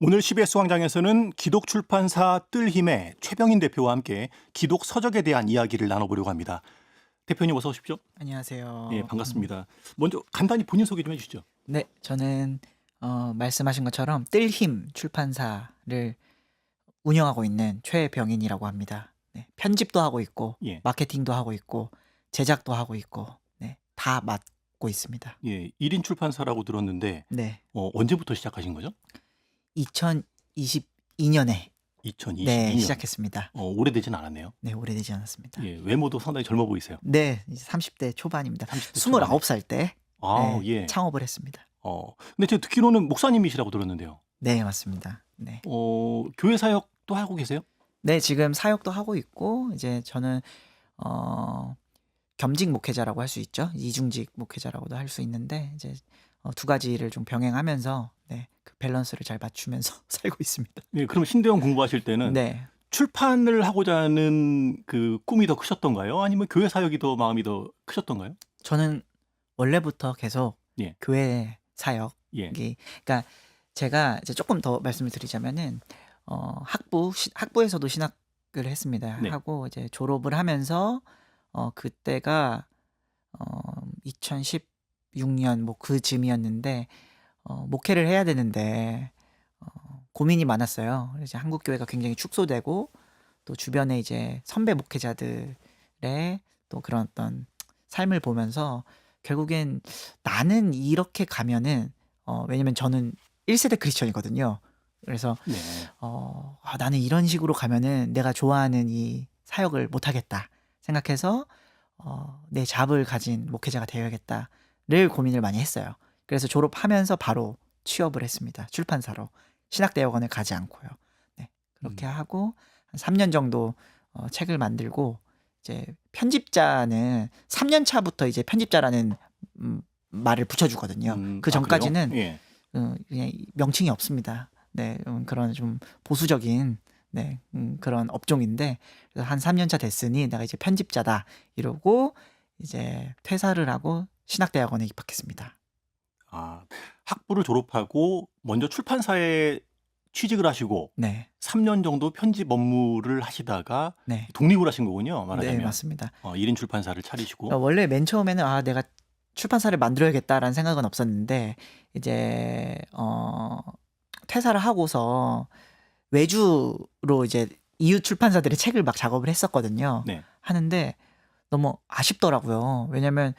오늘 CBS 광장에서는 기독출판사 뜰힘의 최병인 대표와 함께 기독 서적에 대한 이야기를 나눠보려고 합니다. 대표님 어서 오십시오. 예, 안녕하세요. 반갑습니다. 먼저 간단히 본인 소개 좀 해주시죠. 네, 저는 말씀하신 것처럼 뜰힘 출판사를 운영하고 있는 최병인이라고 합니다. 네, 편집도 하고 있고 예, 마케팅도 하고 있고 제작도 하고 있고 네, 다 맡고 있습니다. 예, 1인 출판사라고 들었는데 네, 언제부터 시작하신 거죠? 2022년에 네, 2022년. 시작했습니다. 오래되진 않았네요. 네, 오래되지 않았습니다. 예, 외모도 상당히 젊어 보이세요. 네, 이제 30대 초반입니다. 30대 초반에. 29살 때 아, 네, 예. 창업을 했습니다. 근데 제가 듣기로는 목사님이시라고 들었는데요. 네, 맞습니다. 네. 교회 사역도 하고 계세요? 네, 지금 사역도 하고 있고 이제 저는 겸직 목회자라고 할 수 있죠. 이중직 목회자라고도 할 수 있는데 이제 두 가지를 좀 병행하면서 네, 그 밸런스를 잘 맞추면서 살고 있습니다. 예, 그럼 신대원 공부하실 때는 네, 출판을 하고자 하는 그 꿈이 더 크셨던가요? 아니면 교회 사역이 더 마음이 더 크셨던가요? 저는 원래부터 계속 예, 교회 사역 예, 그러니까 제가 이제 조금 더 말씀을 드리자면은 학부에서도 신학을 했습니다. 네, 하고 이제 졸업을 하면서 그때가 2016년 뭐 그쯤이었는데 목회를 해야 되는데 고민이 많았어요. 그래서 이제 한국 교회가 굉장히 축소되고 또 주변에 이제 선배 목회자들의 또 그런 어떤 삶을 보면서 결국엔 나는 이렇게 가면은 왜냐면 저는 1세대 크리스천이거든요. 그래서 네, 나는 이런 식으로 가면은 내가 좋아하는 이 사역을 못 하겠다 생각해서 내 잡을 가진 목회자가 되어야겠다를 고민을 많이 했어요. 그래서 졸업하면서 바로 취업을 했습니다. 출판사로. 신학대학원을 가지 않고요. 네, 그렇게 하고 한 3년 정도 책을 만들고 이제 편집자는 3년 차부터 이제 편집자라는 말을 붙여주거든요. 그 아, 그래요? 전까지는 예, 그냥 명칭이 없습니다. 네, 그런 좀 보수적인 네, 그런 업종인데 그래서 한 3년 차 됐으니 내가 이제 편집자다 이러고 이제 퇴사를 하고 신학대학원에 입학했습니다. 아, 학부를 졸업하고 먼저 출판사에 취직을 하시고 네, 3년 정도 편집 업무를 하시다가 네, 독립을 하신 거군요. 네, 말하자면 맞습니다. 1인 출판사를 차리시고. 원래 맨 처음에는 내가 출판사를 만들어야겠다라는 생각은 없었는데 이제 퇴사를 하고서 외주로 이제 이웃 출판사들의 책을 막 작업을 했었거든요. 네, 하는데 너무 아쉽더라고요. 왜냐면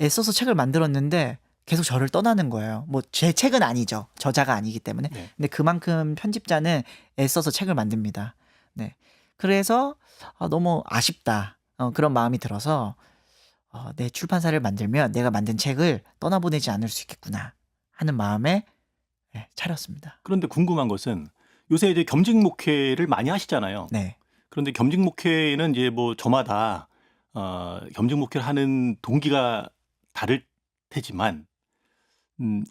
애써서 책을 만들었는데 계속 저를 떠나는 거예요. 뭐 제 책은 아니죠. 저자가 아니기 때문에. 네, 근데 그만큼 편집자는 애써서 책을 만듭니다. 네. 그래서 너무 아쉽다. 그런 마음이 들어서 내 출판사를 만들면 내가 만든 책을 떠나보내지 않을 수 있겠구나 하는 마음에 네, 차렸습니다. 그런데 궁금한 것은 요새 이제 겸직 목회를 많이 하시잖아요. 네. 그런데 겸직 목회는 이제 뭐 저마다 겸직 목회를 하는 동기가 다를 테지만 음,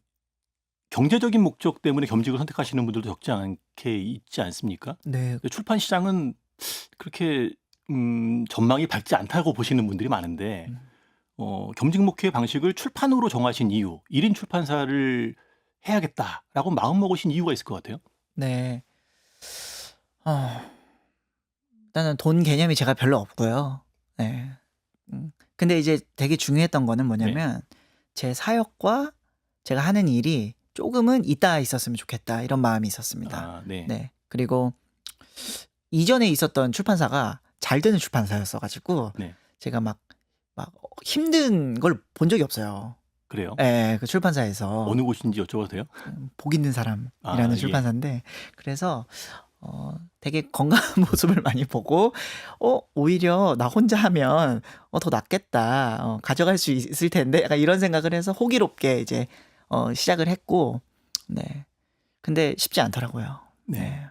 경제적인 목적 때문에 겸직을 선택하시는 분들도 적지 않게 있지 않습니까? 네. 출판 시장은 그렇게 전망이 밝지 않다고 보시는 분들이 많은데 음. 겸직 목회 방식을 출판으로 정하신 이유, 1인 출판사를 해야겠다라고 마음먹으신 이유가 있을 것 같아요. 네. 일단은 돈 개념이 제가 별로 없고요. 네. 근데 이제 되게 중요했던 거는 네. 뭐냐면 제 사역과 제가 하는 일이 조금은 이따 있었으면 좋겠다 이런 마음이 있었습니다. 아, 네. 네. 그리고 이전에 있었던 출판사가 잘 되는 출판사였어가지고 네. 제가 막 힘든 걸 본 적이 없어요. 그래요? 예, 그 출판사에서 어느 곳인지 여쭤봐도 돼요? 복 있는 사람이라는 예. 출판사인데 그래서 되게 건강한 모습을 많이 보고 오히려 나 혼자 하면 더 낫겠다. 가져갈 수 있을 텐데 약간 이런 생각을 해서 호기롭게 이제 시작을 했고 네. 근데 쉽지 않더라고요. 네.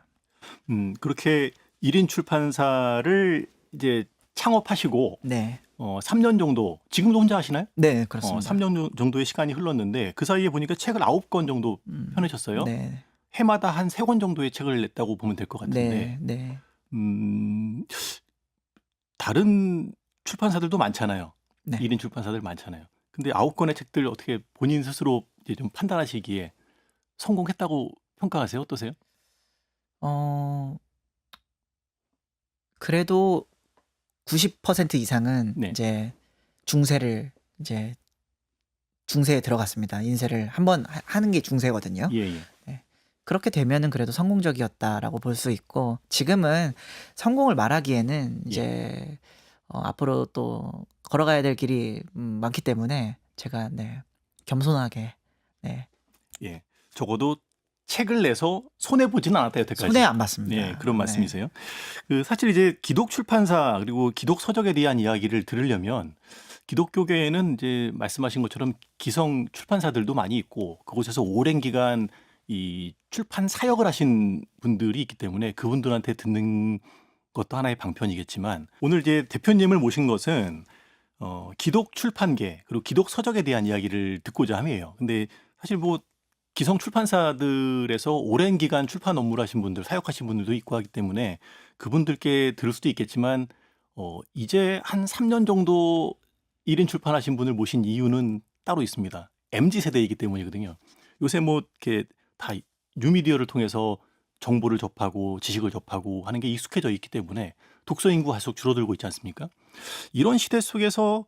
그렇게 1인 출판사를 이제 창업하시고 네. 3년 정도, 지금도 혼자 하시나요? 네, 그렇습니다. 3년 정도의 시간이 흘렀는데 그 사이에 보니까 책을 9권 정도 펴내셨어요. 네. 해마다 한 3권 정도의 책을 냈다고 보면 될 것 같은데 네. 네. 음, 다른 출판사들도 많잖아요. 네. 1인 출판사들 많잖아요. 근데 9권의 책들 어떻게 본인 스스로 이제 좀 판단하시기에 성공했다고 평가하세요? 어떠세요? 어 그래도 90% 이상은 네. 이제 중세를 이제 중세에 들어갔습니다. 인쇄를 한번 하는 게 중세거든요. 예예. 네. 그렇게 되면은 그래도 성공적이었다라고 볼 수 있고 지금은 성공을 말하기에는 예. 이제 앞으로 또 걸어가야 될 길이 많기 때문에 제가 네 겸손하게 네 예. 적어도 책을 내서 손해 보지는 않았다 손해 여태까지. 안 네. 봤습니다. 그런 네. 말씀이세요. 사실 이제 기독 출판사 그리고 기독 서적에 대한 이야기를 들으려면 기독교계에는 이제 말씀하신 것처럼 기성 출판사들도 많이 있고 그곳에서 오랜 기간 이 출판 사역을 하신 분들이 있기 때문에 그분들한테 듣는 것도 하나의 방편이겠지만 오늘 이제 대표님을 모신 것은 기독 출판계 그리고 기독 서적에 대한 이야기를 듣고자 함이에요. 근데 사실 뭐 기성 출판사들에서 오랜 기간 출판 업무를 하신 분들, 사역하신 분들도 있고 하기 때문에 그분들께 들을 수도 있겠지만 이제 한 3년 정도 1인 출판하신 분을 모신 이유는 따로 있습니다. MZ 세대이기 때문이거든요. 요새 뭐 이렇게 다 뉴미디어를 통해서 정보를 접하고 지식을 접하고 하는 게 익숙해져 있기 때문에 독서 인구가 계속 줄어들고 있지 않습니까? 이런 시대 속에서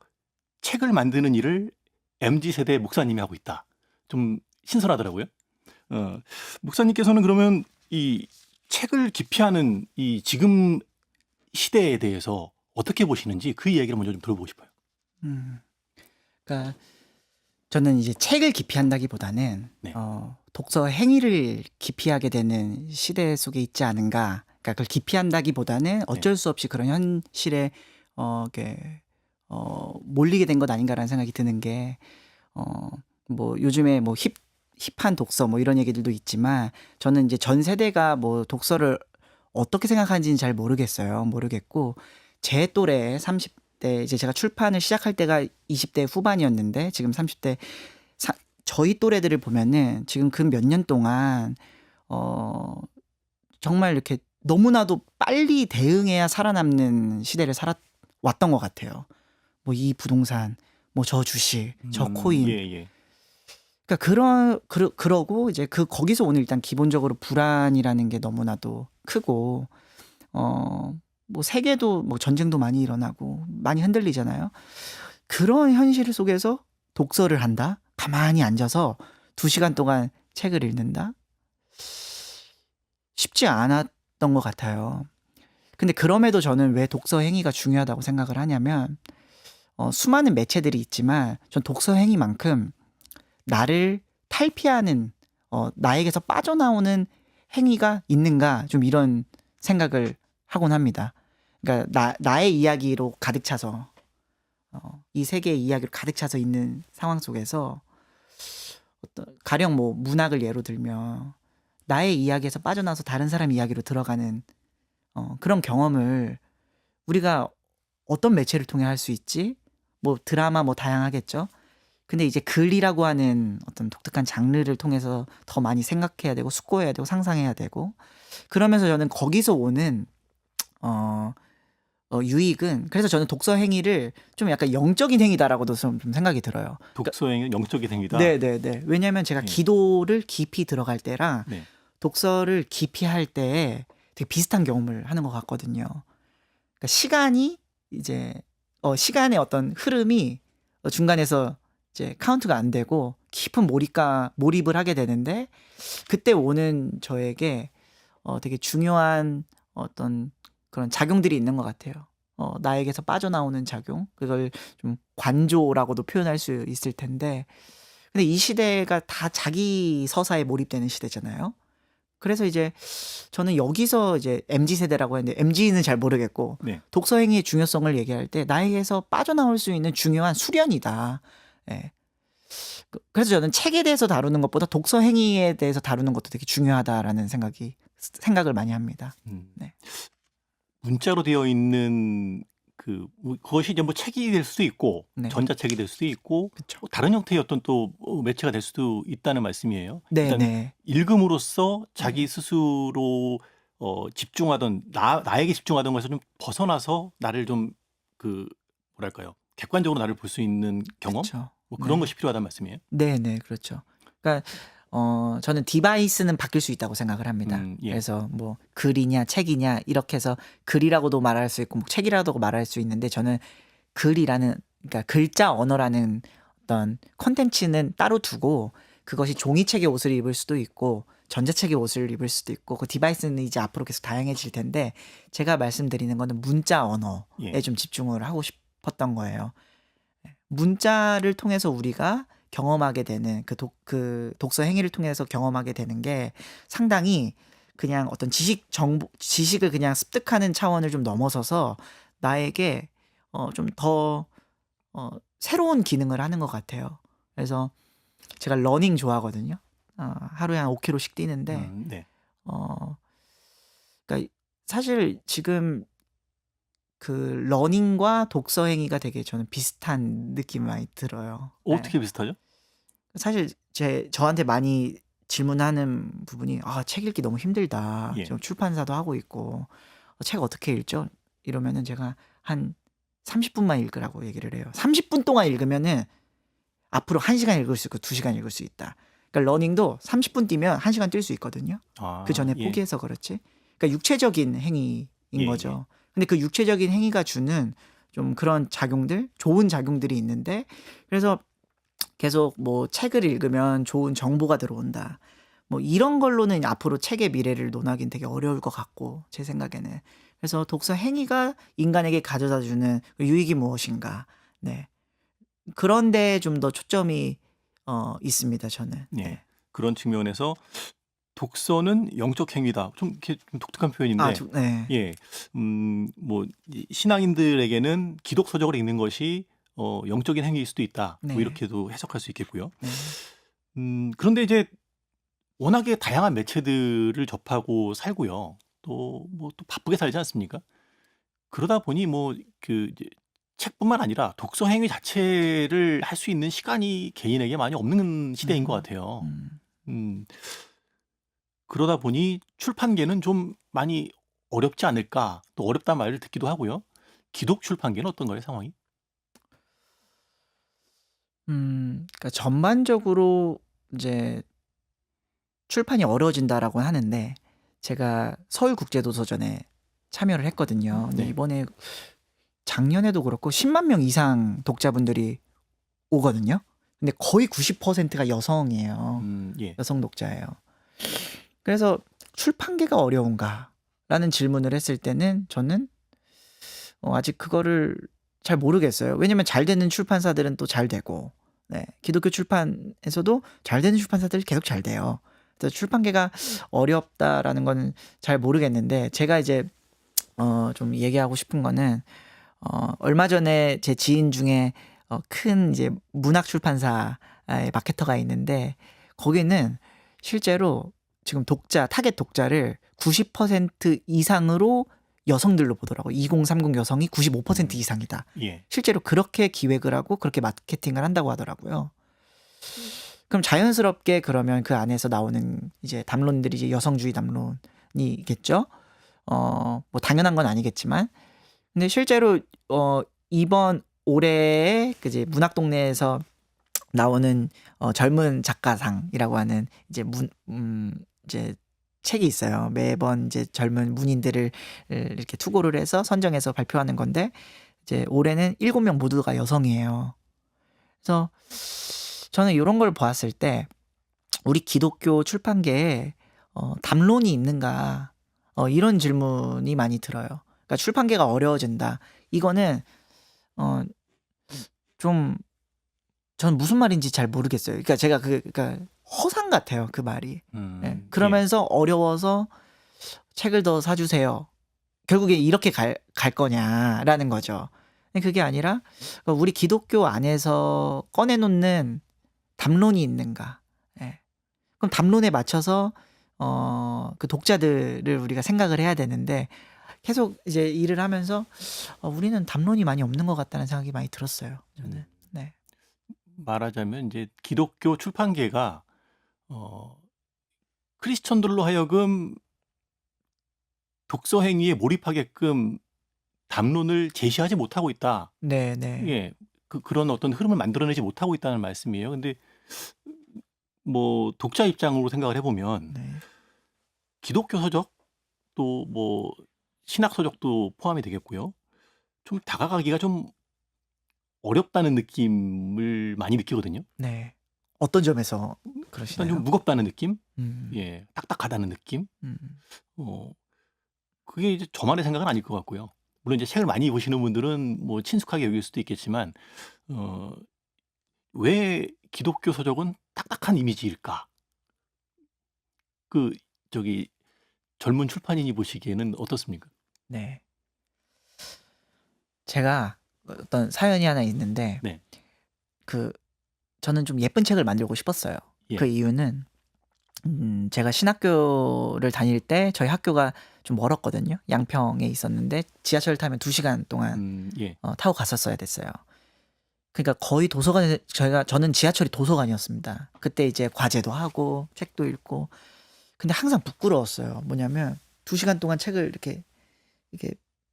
책을 만드는 일을 MZ 세대 목사님이 하고 있다. 좀 신선하더라고요. 목사님께서는 그러면 이 책을 기피하는 이 지금 시대에 대해서 어떻게 보시는지 그 이야기를 먼저 좀 들어보고 싶어요. 음. 그러니까 저는 이제 책을 기피한다기보다는 네. 독서 행위를 기피하게 되는 시대 속에 있지 않은가. 그러니까 그걸 기피한다기보다는 어쩔 수 없이 그런 현실에 이렇게 몰리게 된 것 아닌가라는 생각이 드는 게 뭐 요즘에 뭐 힙한 독서 뭐 이런 얘기들도 있지만 저는 이제 전 세대가 뭐 독서를 어떻게 생각하는지는 잘 모르겠어요. 모르겠고 제 또래 30대 이제 제가 출판을 시작할 때가 20대 후반이었는데 지금 30대 저희 또래들을 보면은 지금 그 몇 년 동안 정말 이렇게 너무나도 빨리 대응해야 살아남는 시대를 살아왔던 것 같아요. 뭐 이 부동산, 뭐 저 주식, 저 코인. 예. 그러니까 그러고 이제 거기서 오는 일단 기본적으로 불안이라는 게 너무나도 크고 뭐 세계도 뭐 전쟁도 많이 일어나고 많이 흔들리잖아요. 그런 현실 속에서 독서를 한다? 가만히 앉아서 2시간 동안 책을 읽는다? 쉽지 않았던 것 같아요. 근데 그럼에도 저는 왜 독서 행위가 중요하다고 생각을 하냐면 수많은 매체들이 있지만 전 독서 행위만큼 나를 탈피하는 나에게서 빠져나오는 행위가 있는가 좀 이런 생각을 하곤 합니다. 그러니까 나의 이야기로 가득 차서 이 세계의 이야기로 가득 차서 있는 상황 속에서 가령 뭐 문학을 예로 들면 나의 이야기에서 빠져나와서 다른 사람 이야기로 들어가는 그런 경험을 우리가 어떤 매체를 통해 할 수 있지? 뭐 드라마 뭐 다양하겠죠. 근데 이제 글이라고 하는 어떤 독특한 장르를 통해서 더 많이 생각해야 되고 숙고해야 되고 상상해야 되고 그러면서 저는 거기서 오는 유익은 그래서 저는 독서 행위를 좀 약간 영적인 행위다라고도 좀 생각이 들어요. 독서행위는 영적인 행위다. 네네네. 왜냐하면 제가 예. 기도를 깊이 들어갈 때랑 네. 독서를 깊이 할 때에 되게 비슷한 경험을 하는 것 같거든요. 그러니까 시간이 이제 시간의 어떤 흐름이 중간에서 이제 카운트가 안 되고 깊은 몰입을 하게 되는데 그때 오는 저에게 되게 중요한 어떤 그런 작용들이 있는 것 같아요. 나에게서 빠져나오는 작용, 그걸 좀 관조라고도 표현할 수 있을 텐데, 근데 이 시대가 다 자기 서사에 몰입되는 시대잖아요. 그래서 이제 저는 여기서 이제 MZ 세대라고 했는데 MZ는 잘 모르겠고 네. 독서 행위의 중요성을 얘기할 때 나에게서 빠져나올 수 있는 중요한 수련이다. 예. 그래서 저는 책에 대해서 다루는 것보다 독서 행위에 대해서 다루는 것도 되게 중요하다라는 생각을 많이 합니다. 네. 문자로 되어 있는 그것이 이제 뭐 책이 될 수도 있고 네. 전자책이 될 수도 있고 그쵸. 다른 형태의 어떤 또 매체가 될 수도 있다는 말씀이에요. 네, 일단 네. 읽음으로써 자기 네. 스스로 집중하던 나에게 집중하던 것에서 좀 벗어나서 나를 좀 뭐랄까요? 객관적으로 나를 볼 수 있는 경험? 그쵸. 뭐 그런 네. 것이 필요하다는 말씀이에요. 네, 네, 그렇죠. 그러니까 저는 디바이스는 바뀔 수 있다고 생각을 합니다. 예. 그래서 뭐 글이냐 책이냐 이렇게 해서 글이라고도 말할 수 있고 뭐 책이라고도 말할 수 있는데 저는 글이라는 그러니까 글자 언어라는 어떤 콘텐츠는 따로 두고 그것이 종이책의 옷을 입을 수도 있고 전자책의 옷을 입을 수도 있고 그 디바이스는 이제 앞으로 계속 다양해질 텐데 제가 말씀드리는 거는 문자 언어에 예. 좀 집중을 하고 싶었던 거예요. 문자를 통해서 우리가 경험하게 되는 그 독서 행위를 통해서 경험하게 되는 게 상당히 그냥 어떤 지식을 그냥 습득하는 차원을 좀 넘어서서 나에게 좀 더 새로운 기능을 하는 것 같아요. 그래서 제가 러닝 좋아하거든요. 하루에 한 5km씩 뛰는데 네. 그러니까 사실 지금 그 러닝과 독서 행위가 되게 저는 비슷한 느낌이 많이 들어요. 네. 어떻게 비슷하죠? 사실 저한테 많이 질문하는 부분이 책 읽기 너무 힘들다. 예. 지금 출판사도 하고 있고 책 어떻게 읽죠? 이러면은 제가 한 30분만 읽으라고 얘기를 해요. 30분 동안 읽으면은 앞으로 1시간 읽을 수 있고 2시간 읽을 수 있다. 그러니까 러닝도 30분 뛰면 1시간 뛸 수 있거든요. 그 전에 예. 포기해서 그렇지. 그러니까 육체적인 행위인 예, 거죠. 근데 그 육체적인 행위가 주는 좀 그런 작용들, 좋은 작용들이 있는데 그래서 계속 뭐 책을 읽으면 좋은 정보가 들어온다. 뭐 이런 걸로는 앞으로 책의 미래를 논하기는 되게 어려울 것 같고 제 생각에는. 그래서 독서 행위가 인간에게 가져다 주는 유익이 무엇인가. 네. 그런데 좀 더 초점이 있습니다, 저는. 예. 네. 그런 측면에서 독서는 영적 행위다. 좀 이렇게 좀 독특한 표현인데, 네. 예, 뭐 신앙인들에게는 기독서적을 읽는 것이 영적인 행위일 수도 있다. 네. 뭐 이렇게도 해석할 수 있겠고요. 네. 그런데 이제 워낙에 다양한 매체들을 접하고 살고요. 또 뭐 또 바쁘게 살지 않습니까? 그러다 보니 뭐 그 책뿐만 아니라 독서 행위 자체를 할 수 있는 시간이 개인에게 많이 없는 시대인 것 같아요. 음, 그러다 보니 출판계는 좀 많이 어렵지 않을까, 또 어렵다는 말을 듣기도 하고요. 기독 출판계는 어떤가요, 상황이? 그러니까 전반적으로 이제 출판이 어려워진다라고 하는데 제가 서울국제도서전에 참여를 했거든요. 근데 네. 이번에 작년에도 그렇고 10만 명 이상 독자분들이 오거든요. 근데 거의 90%가 여성이에요. 예. 여성 독자예요. 그래서 출판계가 어려운가라는 질문을 했을 때는 저는 아직 그거를 잘 모르겠어요. 왜냐면 잘 되는 출판사들은 또 잘 되고, 네, 기독교 출판에서도 잘 되는 출판사들이 계속 잘 돼요. 그래서 출판계가 어렵다라는 거는 잘 모르겠는데 제가 이제 좀 얘기하고 싶은 거는 얼마 전에 제 지인 중에 큰 이제 문학 출판사의 마케터가 있는데 거기는 실제로 지금 타겟 독자를 90% 이상으로 여성들로 보더라고요. 2030 여성이 95% 이상이다. 예. 실제로 그렇게 기획을 하고 그렇게 마케팅을 한다고 하더라고요. 그럼 자연스럽게 그러면 그 안에서 나오는 이제 담론들이 이제 여성주의 담론이겠죠. 뭐 당연한 건 아니겠지만, 근데 실제로 이번 올해에 이제 문학동네에서 나오는 젊은 작가상이라고 하는 이제 이제 책이 있어요. 매번 이제 젊은 문인들을 이렇게 투고를 해서 선정해서 발표하는 건데 이제 올해는 7명 모두가 여성이에요. 그래서 저는 이런 걸 보았을 때 우리 기독교 출판계에 담론이 있는가 이런 질문이 많이 들어요. 그러니까 출판계가 어려워진다. 이거는 좀 저는 무슨 말인지 잘 모르겠어요. 그러니까 제가 그러니까 허상 같아요. 그 말이. 네. 그러면서 어려워서 책을 더 사주세요. 결국에 이렇게 갈 거냐라는 거죠. 그게 아니라 우리 기독교 안에서 꺼내놓는 담론이 있는가. 네. 그럼 담론에 맞춰서 그 독자들을 우리가 생각을 해야 되는데 계속 이제 일을 하면서 우리는 담론이 많이 없는 것 같다는 생각이 많이 들었어요. 저는. 네. 말하자면 이제 기독교 출판계가 크리스천들로 하여금 독서 행위에 몰입하게끔 담론을 제시하지 못하고 있다. 네, 네. 예. 그런 어떤 흐름을 만들어내지 못하고 있다는 말씀이에요. 근데 뭐 독자 입장으로 생각을 해보면 네. 기독교 서적 또 뭐 신학 서적도 포함이 되겠고요. 좀 다가가기가 좀 어렵다는 느낌을 많이 느끼거든요. 네. 어떤 점에서 일단 좀 그러시나요? 무겁다는 느낌? 음. 예. 딱딱하다는 느낌? 음. 어 그게 이제 저만의 생각은 아닐 것 같고요. 물론 이제 책을 많이 보시는 분들은 뭐 친숙하게 여길 수도 있겠지만 어 '왜 기독교 서적은 딱딱한 이미지일까?' 그 저기 젊은 출판인이 보시기에는 어떻습니까? 네. 제가 어떤 사연이 하나 있는데 네. 그 저는 좀 예쁜 책을 만들고 싶었어요. 그 예. 이유는 제가 신학교를 다닐 때 저희 학교가 좀 멀었거든요. 양평에 있었는데 지하철 타면 2 시간 동안 예. 타고 갔었어야 됐어요. 그러니까 거의 도서관에 저는 지하철이 도서관이었습니다. 그때 이제 과제도 하고 책도 읽고. 근데 항상 부끄러웠어요. 뭐냐면 2 시간 동안 책을 이렇게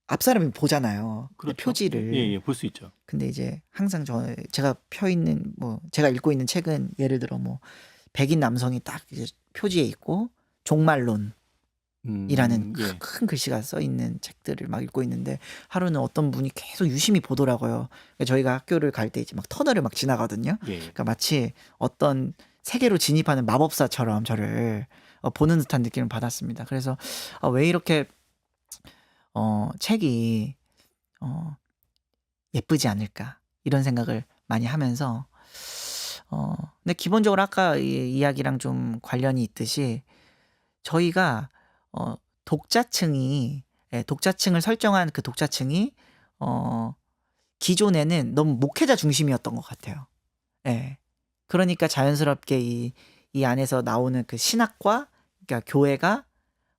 앞 사람이 보잖아요, 그 그렇죠. 표지를. 예예. 볼 수 있죠. 근데 이제 항상 제가 펴 있는 제가 읽고 있는 책은 예를 들어 백인 남성이 딱 이제 표지에 있고 종말론이라는 예. 큰 글씨가 써 있는 책들을 막 읽고 있는데 하루는 어떤 분이 계속 유심히 보더라고요. 그러니까 저희가 학교를 갈 때 이제 막 터널을 막 지나가거든요. 예. 그러니까 마치 어떤 세계로 진입하는 마법사처럼 저를 보는 듯한 느낌을 받았습니다. 그래서 왜 이렇게 책이 예쁘지 않을까 이런 생각을 많이 하면서 근데 기본적으로 아까 이야기랑 좀 관련이 있듯이 저희가 독자층이 독자층을 설정한 그 독자층이 기존에는 너무 목회자 중심이었던 것 같아요. 예. 그러니까 자연스럽게 이 안에서 나오는 그 신학과 그러니까 교회가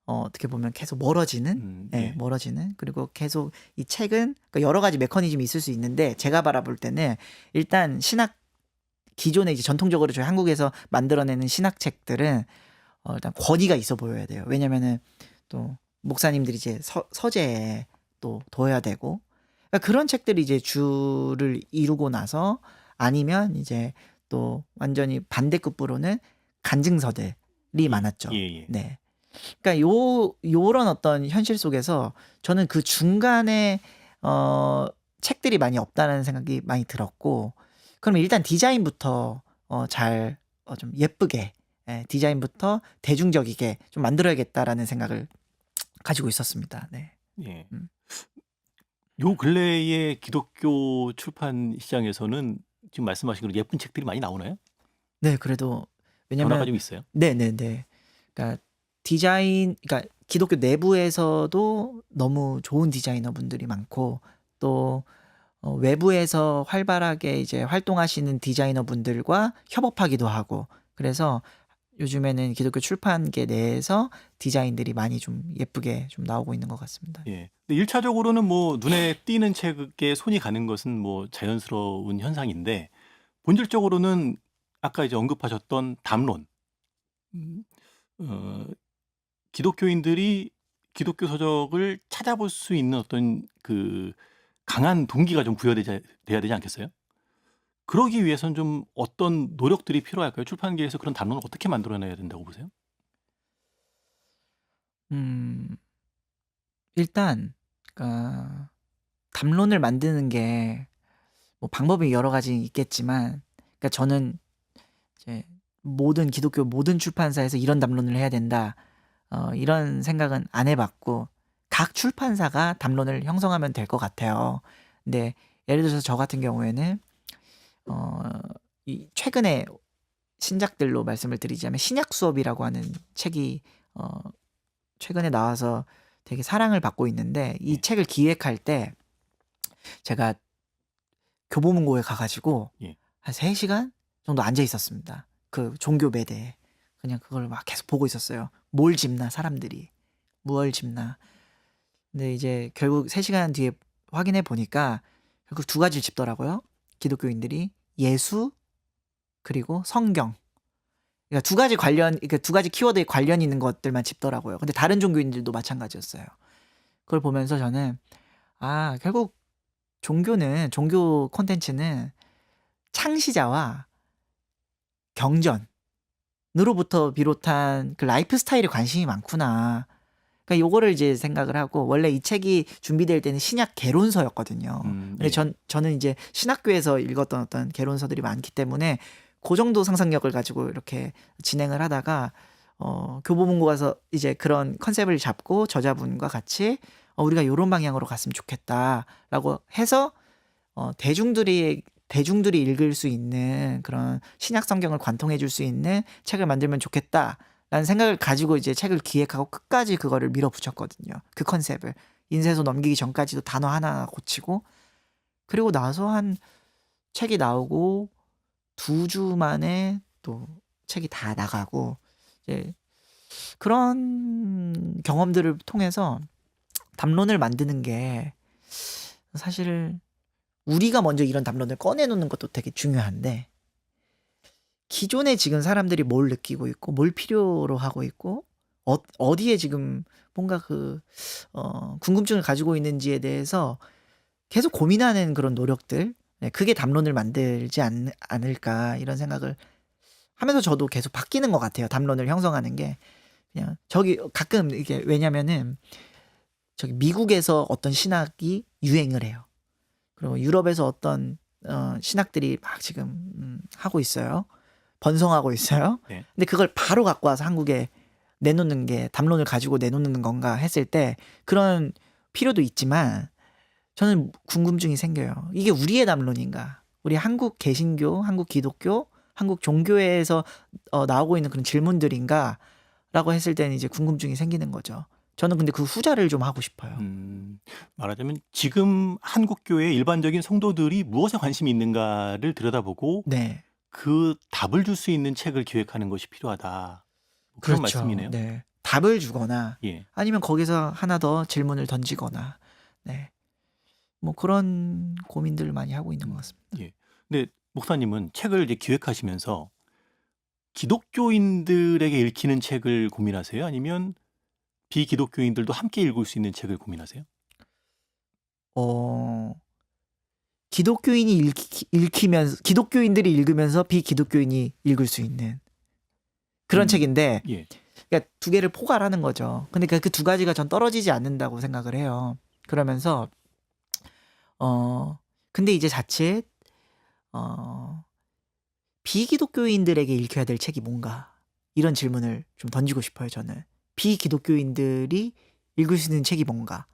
어떻게 보면 계속 멀어지는 예. 멀어지는 그리고 계속 이 책은 그러니까 여러 가지 메커니즘이 있을 수 있는데 제가 바라볼 때는 일단 기존에 이제 전통적으로 저희 한국에서 만들어내는 신학책들은 일단 권위가 있어 보여야 돼요. 왜냐면은 또 목사님들이 이제 서재에 또 둬야 되고 그러니까 그런 책들이 이제 주를 이루고 나서 아니면 이제 또 완전히 반대급부로는 간증서들이 많았죠. 예예. 네. 그러니까 요런 어떤 현실 속에서 저는 그 중간에 책들이 많이 없다는 생각이 많이 들었고 그럼 일단 디자인부터 잘 좀 예쁘게 디자인부터 대중적이게 좀 만들어야겠다라는 생각을 가지고 있었습니다. 네. 예. 음. 요 근래에 기독교 출판 시장에서는 지금 말씀하신 그런 예쁜 책들이 많이 나오나요? 네. 그래도 변화가 왜냐면 좀 있어요? 네네네. 그러니까 그러니까 기독교 내부에서도 너무 좋은 디자이너분들이 많고 또 외부에서 활발하게 이제 활동하시는 디자이너분들과 협업하기도 하고 그래서 요즘에는 기독교 출판계 내에서 디자인들이 많이 좀 예쁘게 좀 나오고 있는 것 같습니다. 예. 근데 1 차적으로는 뭐 눈에 띄는 책에 손이 가는 것은 뭐 자연스러운 현상인데 본질적으로는 아까 이제 언급하셨던 담론. 음 어 기독교인들이 기독교 서적을 찾아볼 수 있는 어떤 그 강한 동기가 좀 돼야 되지 않겠어요? 그러기 위해서는 좀 어떤 노력들이 필요할까요? 출판계에서 그런 담론을 어떻게 만들어내야 된다고 보세요? 음. 일단 그러니까 담론을 만드는 게 방법이 여러 가지 있겠지만 그러니까 저는 이제 기독교 모든 출판사에서 '이런 담론을 해야 된다.' 이런 생각은 안 해 봤고 각 출판사가 담론을 형성하면 될 것 같아요. 근데 예를 들어서 저 같은 경우에는 어 이 최근에 신작들로 말씀을 드리자면 신약 수업이라고 하는 책이 어 최근에 나와서 되게 사랑을 받고 있는데 이 예. 책을 기획할 때 제가 교보문고에 가 가지고 예. 한 3 시간 정도 앉아 있었습니다. 그 종교 매대에. 그냥 그걸 막 계속 보고 있었어요. 뭘 집나 사람들이. 무얼 집나. 근데 이제 결국 3 시간 뒤에 확인해 보니까 결국 2 가지를 집더라고요. 기독교인들이 예수 그리고 성경. 그러니까 2 가지 키워드에 관련 있는 것들만 집더라고요. 근데 다른 종교인들도 마찬가지였어요. 그걸 보면서 저는 결국 종교 콘텐츠는 창시자와 경전 으로부터 비롯한 그 라이프 스타일에 관심이 많구나. 그러니까 요거를 이제 생각을 하고 원래 이 책이 준비될 때는 신약 개론서였거든요. 근데 예. 저는 이제 신학교에서 읽었던 어떤 개론서들이 많기 때문에 그 정도 상상력을 가지고 이렇게 진행을 하다가 교보문고 가서 이제 그런 컨셉을 잡고 저자분과 같이 우리가 요런 방향으로 갔으면 좋겠다라고 해서 대중들이 읽을 수 있는 그런 신약 성경을 관통해 줄 수 있는 책을 만들면 좋겠다라는 생각을 가지고 이제 책을 기획하고 끝까지 그거를 밀어붙였거든요. 그 컨셉을. 인쇄소 넘기기 전까지도 단어 하나하나 고치고 그리고 나서 한 책이 나오고 2주 만에 또 책이 다 나가고 이제 그런 경험들을 통해서 담론을 만드는 게 사실 우리가 먼저 이런 담론을 꺼내놓는 것도 되게 중요한데 기존에 지금 사람들이 뭘 느끼고 있고 뭘 필요로 하고 있고 어디에 지금 뭔가 궁금증을 가지고 있는지에 대해서 계속 고민하는 그런 노력들 그게 담론을 만들지 않을까 이런 생각을 하면서 저도 계속 바뀌는 것 같아요. 담론을 형성하는 게 그냥 저기 가끔 이게 왜냐면은 저기 미국에서 어떤 신학이 유행을 해요. 그리고 유럽에서 어떤 신학들이 막 지금 하고 있어요. 번성하고 있어요. 네. 근데 그걸 바로 갖고 와서 한국에 내놓는 게 담론을 가지고 내놓는 건가 했을 때 그런 필요도 있지만 저는 궁금증이 생겨요. 이게 우리의 담론인가? 우리 한국 개신교, 한국 기독교, 한국 종교에서 나오고 있는 그런 질문들인가? 라고 했을 때는 이제 궁금증이 생기는 거죠. 저는 근데 그 후자를 좀 하고 싶어요. 말하자면 지금 한국 교회의 일반적인 성도들이 무엇에 관심이 있는가를 들여다보고 네. 그 답을 줄 수 있는 책을 기획하는 것이 필요하다. 그런 그렇죠. 말씀이네요. 네. 답을 주거나 예. 아니면 거기서 하나 더 질문을 던지거나 네. 뭐 그런 고민들을 많이 하고 있는 것 같습니다. 예. 근데 목사님은 책을 이제 기획하시면서 기독교인들에게 읽히는 책을 고민하세요? 아니면 비기독교인들도 함께 읽을 수 있는 책을 고민하세요? 기독교인이 읽히면서 기독교인들이 읽으면서 비기독교인이 읽을 수 있는 그런 책인데 예. 그러니까 두 개를 포괄하는 거죠. 근데 그 두 가지가 전 떨어지지 않는다고 생각을 해요. 그러면서 근데 이제 자칫 비기독교인들에게 읽혀야 될 책이 뭔가 이런 질문을 좀 던지고 싶어요. 저는 비기독교인들이 읽을 수 있는 책이 뭔가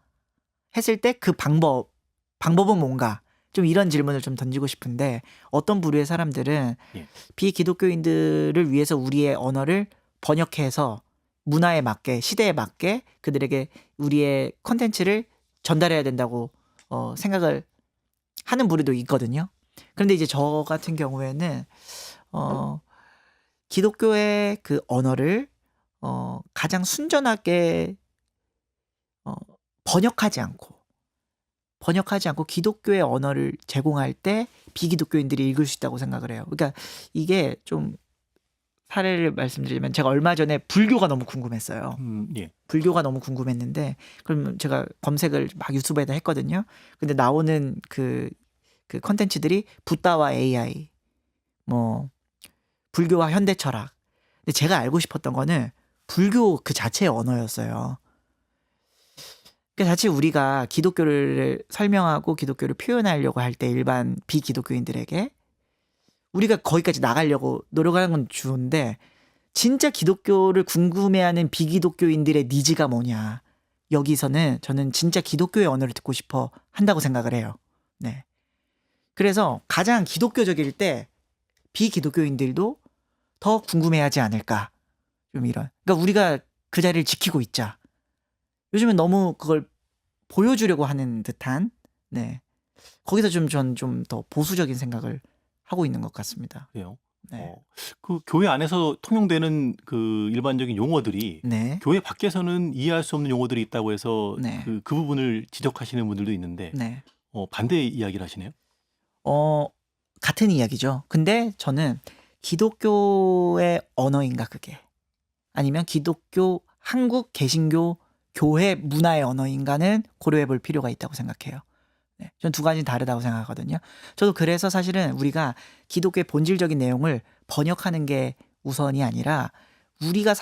했을 때 그 방법은 뭔가 좀 이런 질문을 좀 던지고 싶은데 어떤 부류의 사람들은 예. 비기독교인들을 위해서 우리의 언어를 번역해서 문화에 맞게 시대에 맞게 그들에게 우리의 콘텐츠를 전달해야 된다고 생각을 하는 부류도 있거든요. 그런데 이제 저 같은 경우에는 기독교의 그 언어를 가장 순전하게 번역하지 않고 기독교의 언어를 제공할 때 비기독교인들이 읽을 수 있다고 생각을 해요. 그러니까 이게 좀 사례를 말씀드리면 제가 얼마 전에 불교가 너무 궁금했어요. 예. 불교가 너무 궁금했는데 그럼 제가 검색을 막 유튜브에다 했거든요. 근데 나오는 그 컨텐츠들이 붓다와 AI, 뭐 불교와 현대 철학. 근데 제가 알고 싶었던 거는 불교 그 자체의 언어였어요. 그러니까 자칫 우리가 기독교를 설명하고 기독교를 표현하려고 할 때 일반 비기독교인들에게 우리가 거기까지 나가려고 노력하는 건 좋은데 진짜 기독교를 궁금해하는 비기독교인들의 니즈가 뭐냐. 여기서는 저는 진짜 기독교의 언어를 듣고 싶어 한다고 생각을 해요. 네. 그래서 가장 기독교적일 때 비기독교인들도 더 궁금해하지 않을까. 좀 이런. 그러니까 우리가 그 자리를 지키고 있자. 요즘은 너무 그걸 보여주려고 하는 듯한 네. 거기서 전 좀 더 보수적인 생각을 하고 있는 것 같습니다. 그래요. 네. 그 교회 안에서 통용되는 그 일반적인 용어들이 네. 교회 밖에서는 이해할 수 없는 용어들이 있다고 해서 네. 그 부분을 지적하시는 분들도 있는데 네. 반대 이야기를 하시네요. 같은 이야기죠. 근데 저는 기독교의 언어인가 그게 아니면 기독교 한국 개신교 교회 문화의 언어인가는 고려해 볼 필요가 있다고 생각해요. 네. 전 두 가지는 다르다고 생각하거든요. 저도 그래서 사실은 우리가 기독교의 본질적인 내용을 번역하는 게 우선이 아니라 우리가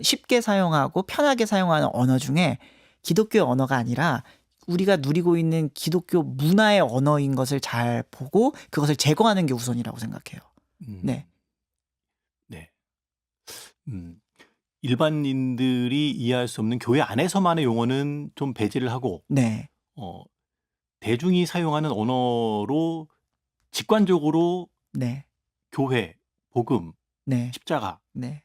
쉽게 사용하고 편하게 사용하는 언어 중에 기독교의 언어가 아니라 우리가 누리고 있는 기독교 문화의 언어인 것을 잘 보고 그것을 제거하는 게 우선이라고 생각해요. 음, 네. 네. 음, 일반인들이 이해할 수 없는 교회 안에서만의 용어는 좀 배제를 하고 네. 어, 대중이 사용하는 언어로 직관적으로 네. 교회, 복음, 네. 십자가 네.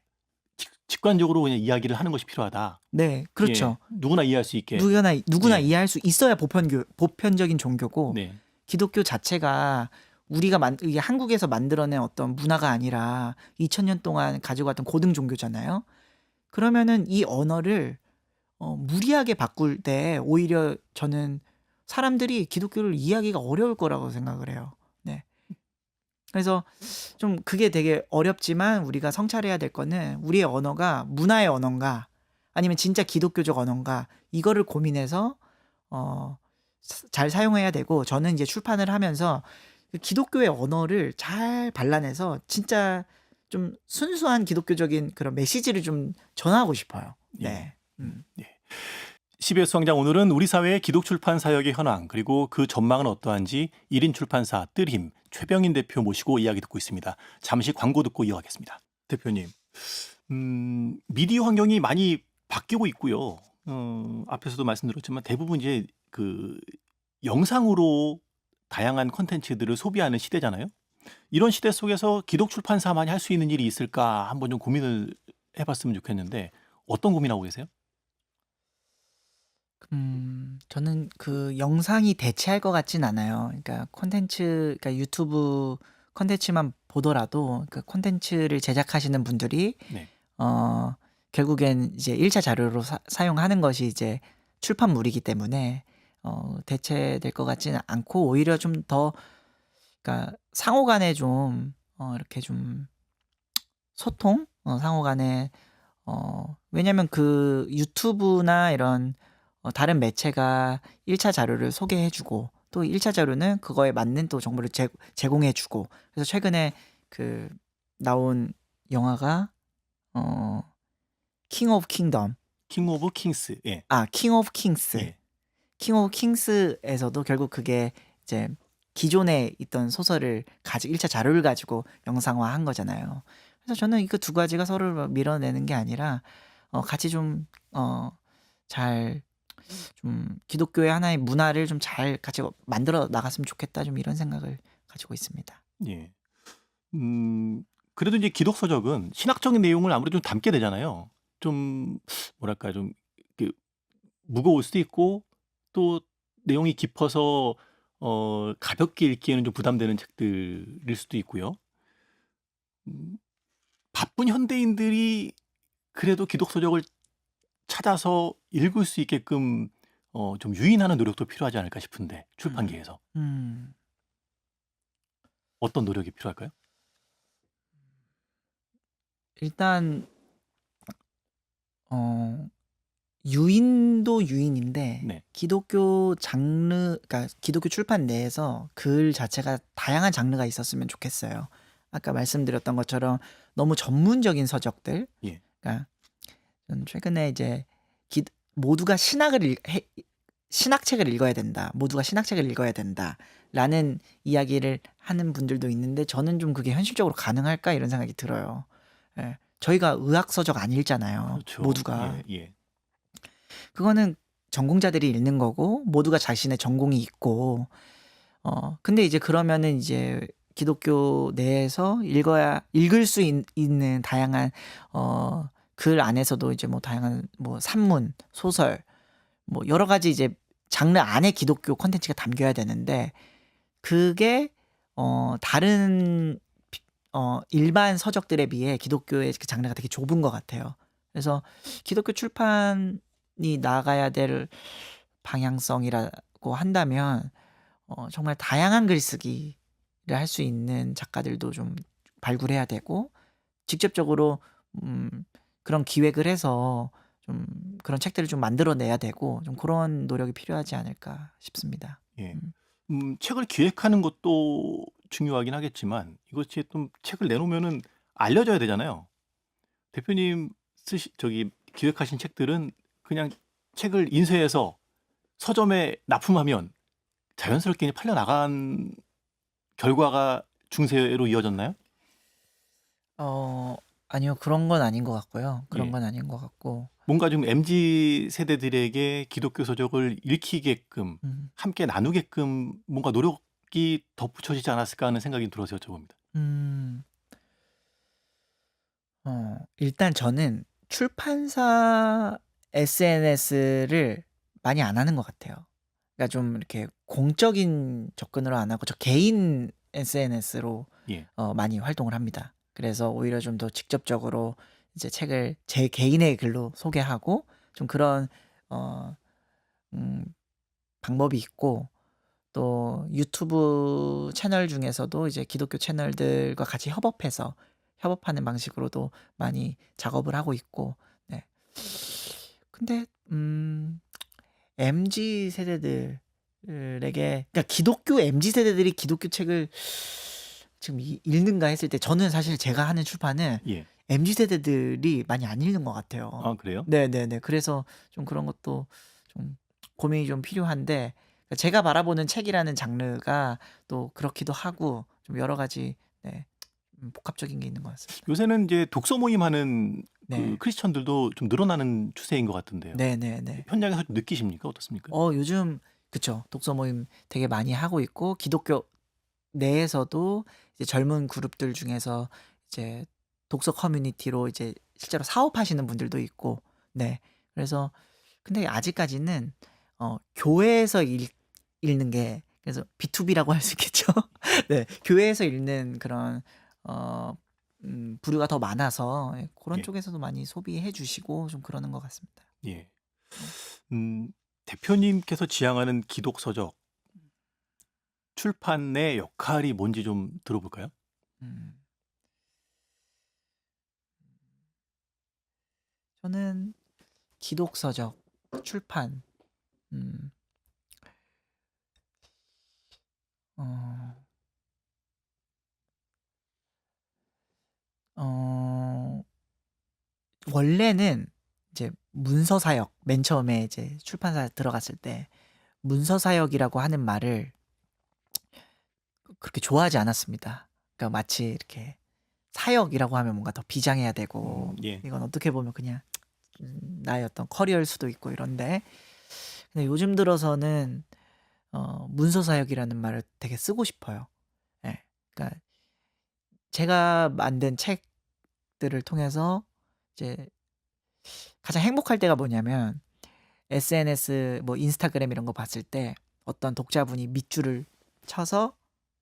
직관적으로 그냥 이야기를 하는 것이 필요하다. 네. 그렇죠. 예, 누구나 이해할 수 있게. 누구나 예. 이해할 수 있어야 보편적인 종교고 네. 기독교 자체가 이게 한국에서 만들어낸 어떤 문화가 아니라 2000년 동안 가지고 왔던 고등 종교잖아요. 그러면은 이 언어를 무리하게 바꿀 때 오히려 저는 사람들이 기독교를 이해하기가 어려울 거라고 생각을 해요. 네. 그래서 좀 그게 되게 어렵지만 우리가 성찰해야 될 거는 우리의 언어가 문화의 언어인가 아니면 진짜 기독교적 언어인가 이거를 고민해서 잘 사용해야 되고 저는 이제 출판을 하면서 그 기독교의 언어를 잘 발라내서 진짜 좀 순수한 기독교적인 그런 메시지를 좀 전하고 싶어요. 네. CBS 성장 오늘은 우리 사회의 기독 출판 사역의 현황 그리고 그 전망은 어떠한지 1인 출판사 뜰힘 최병인 대표 모시고 이야기 듣고 있습니다. 잠시 광고 듣고 이어가겠습니다. 대표님, 미디어 환경이 많이 바뀌고 있고요. 앞에서도 말씀드렸지만 대부분 이제 그 영상으로 다양한 콘텐츠들을 소비하는 시대잖아요. 이런 시대 속에서 기독 출판사만이 할 수 있는 일이 있을까 한번 좀 고민을 해봤으면 좋겠는데 어떤 고민하고 계세요? 저는 그 영상이 대체할 것 같진 않아요. 그러니까 그러니까 유튜브 콘텐츠만 보더라도 그 콘텐츠를 제작하시는 분들이 네. 결국엔 이제 1차 자료로 사용하는 것이 이제 출판물이기 때문에 대체될 것 같지는 않고 오히려 좀 더 그러니까 상호 간에 좀 이렇게 좀 소통? 상호 간에 왜냐면 그 유튜브나 이런 다른 매체가 1차 자료를 소개해 주고 또 1차 자료는 그거에 맞는 또 정보를 제공해 주고 그래서 최근에 그 나온 영화가 킹 오브 킹덤 킹 오브 킹스. 예. 킹 오브 킹스 예. 킹 오브 킹스에서도 결국 그게 이제 기존에 있던 소설을 1차 자료를 가지고 영상화한 거잖아요. 그래서 저는 이거 두 가지가 서로를 밀어내는 게 아니라 같이 좀 잘 좀 기독교의 하나의 문화를 좀 잘 같이 만들어 나갔으면 좋겠다 좀 이런 생각을 가지고 있습니다. 예. 그래도 이제 기독 서적은 신학적인 내용을 아무래도 좀 담게 되잖아요. 좀 뭐랄까 좀 그 무거울 수도 있고 또 내용이 깊어서 가볍게 읽기에는 좀 부담되는 책들일 수도 있고요. 음, 바쁜 현대인들이 그래도 기독 서적을 찾아서 읽을 수 있게끔 좀 유인하는 노력도 필요하지 않을까 싶은데 출판계에서 음. 어떤 노력이 필요할까요? 일단 유인도 유인인데 네. 기독교 그러니까 기독교 출판 내에서 글 자체가 다양한 장르가 있었으면 좋겠어요. 아까 말씀드렸던 것처럼 너무 전문적인 서적들. 예. 그러니까 저는 최근에 이제 모두가 신학책을 읽어야 된다. 모두가 신학책을 읽어야 된다라는 이야기를 하는 분들도 있는데 저는 좀 그게 현실적으로 가능할까 이런 생각이 들어요. 예. 저희가 의학 서적 안 읽잖아요. 그렇죠. 모두가. 예. 예. 그거는 전공자들이 읽는 거고 모두가 자신의 전공이 있고 근데 이제 그러면은 이제 기독교 내에서 읽을 수 있는 다양한 글 안에서도 이제 뭐 다양한 뭐 산문, 소설 뭐 여러 가지 이제 장르 안에 기독교 콘텐츠가 담겨야 되는데 그게 다른 일반 서적들에 비해 기독교의 그 장르가 되게 좁은 것 같아요. 그래서 기독교 출판이 나가야 될 방향성이라고 한다면 정말 다양한 글쓰기를 할 수 있는 작가들도 좀 발굴해야 되고 직접적으로 그런 기획을 해서 좀 그런 책들을 좀 만들어내야 되고 좀 그런 노력이 필요하지 않을까 싶습니다. 예. 책을 기획하는 것도 중요하긴 하겠지만 이것이 좀 책을 내놓으면은 알려져야 되잖아요. 대표님 기획하신 책들은 그냥 책을 인쇄해서 서점에 납품하면 자연스럽게 이제 팔려 나간 결과가 중세로 이어졌나요? 어 아니요. 그런 건 아닌 것 같고요. 그런 예. 건 아닌 것 같고 뭔가 좀 MZ 세대들에게 기독교 서적을 읽히게끔 음 함께 나누게끔 뭔가 노력이 덧붙여지지 않았을까 하는 생각이 들어서 여쭤봅니다. 음 일단 저는 출판사 SNS를 많이 안 하는 것 같아요. 그러니까 좀 이렇게 공적인 접근으로 안 하고 저 개인 SNS로 예. 많이 활동을 합니다. 그래서 오히려 좀 더 직접적으로 이제 책을 제 개인의 글로 소개하고 좀 그런 어 음 방법이 있고, 또 유튜브 채널 중에서도 이제 기독교 채널들과 같이 협업하는 방식으로도 많이 작업을 하고 있고. 네. 근데 MZ 세대들에게, 그러니까 기독교 MZ 세대들이 기독교 책을 지금 읽는가 했을 때 저는 사실 제가 하는 출판은 예. MZ 세대들이 많이 안 읽는 것 같아요. 아 그래요? 네네네. 그래서 좀 그런 것도 좀 고민이 좀 필요한데, 그러니까 제가 바라보는 책이라는 장르가 또 그렇기도 하고 좀 여러 가지, 네, 복합적인 게 있는 것 같습니다. 요새는 이제 독서 모임하는 그 네. 크리스천들도 좀 늘어나는 추세인 것 같은데요. 네네네. 현장에서 좀 느끼십니까? 어떻습니까? 요즘 그쵸. 독서 모임 되게 많이 하고 있고, 기독교 내에서도 이제 젊은 그룹들 중에서 이제 독서 커뮤니티로 이제 실제로 사업하시는 분들도 있고. 네. 그래서 근데 아직까지는 교회에서 읽는 게, 그래서 B2B라고 할 수 있겠죠. 네. 교회에서 읽는 그런 어 부류가 더 많아서 예 고런 예. 쪽에서도 많이 소비해 주시고 좀 그러는 것 같습니다. 예. 네. 대표님께서 지향하는 기독 서적 출판의 역할이 뭔지 좀 들어볼까요? 음. 저는 기독서적 출판, 음 어 어 원래는 이제 문서 사역, 맨 처음에 이제 출판사에 들어갔을 때 문서 사역이라고 하는 말을 그렇게 좋아하지 않았습니다. 그러니까 마치 이렇게 사역이라고 하면 뭔가 더 비장해야 되고, 예. 이건 어떻게 보면 그냥 나의 어떤 커리어일 수도 있고 이런데, 근데 요즘 들어서는 문서 사역이라는 말을 되게 쓰고 싶어요. 예. 그러니까 제가 만든 책들을 통해서 이제 가장 행복할 때가 뭐냐면, SNS 뭐 인스타그램 이런 거 봤을 때 어떤 독자분이 밑줄을 쳐서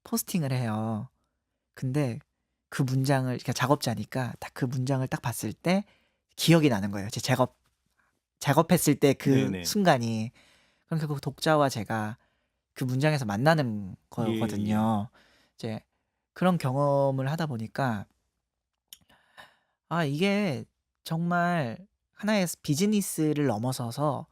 포스팅을 해요. 근데 그 문장을, 그러니까 작업자니까 딱 그 문장을 딱 봤을 때 기억이 나는 거예요. 제 작업했을 때 그 네네. 순간이. 그럼 결국 독자와 제가 그 문장에서 만나는 예예. 거거든요. 이제 그런 경험을 하다 보니까 이게 정말 하나의 비즈니스를 넘어서서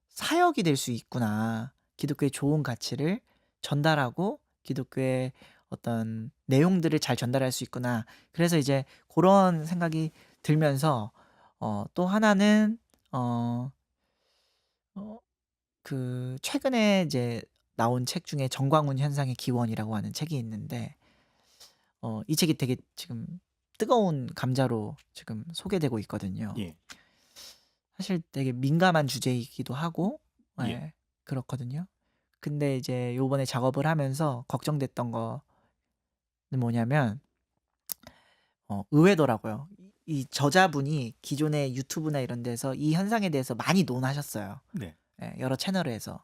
사역이 될 수 있구나. 기독교의 좋은 가치를 전달하고 기독교의 어떤 내용들을 잘 전달할 수 있구나. 그래서 이제 그런 생각이 들면서 또 하나는 어 어 최근에 이제 나온 책 중에 정광훈 현상의 기원이라고 하는 책이 있는데, 이 책이 되게 지금 뜨거운 감자로 지금 소개되고 있거든요. 예. 사실 되게 민감한 주제이기도 하고, 예. 예, 그렇거든요. 근데 이제 요번에 작업을 하면서 걱정됐던 거는 뭐냐면, 의외더라고요. 이 저자분이 기존의 유튜브나 이런 데서 이 현상에 대해서 많이 논하셨어요. 네. 예, 여러 채널에서.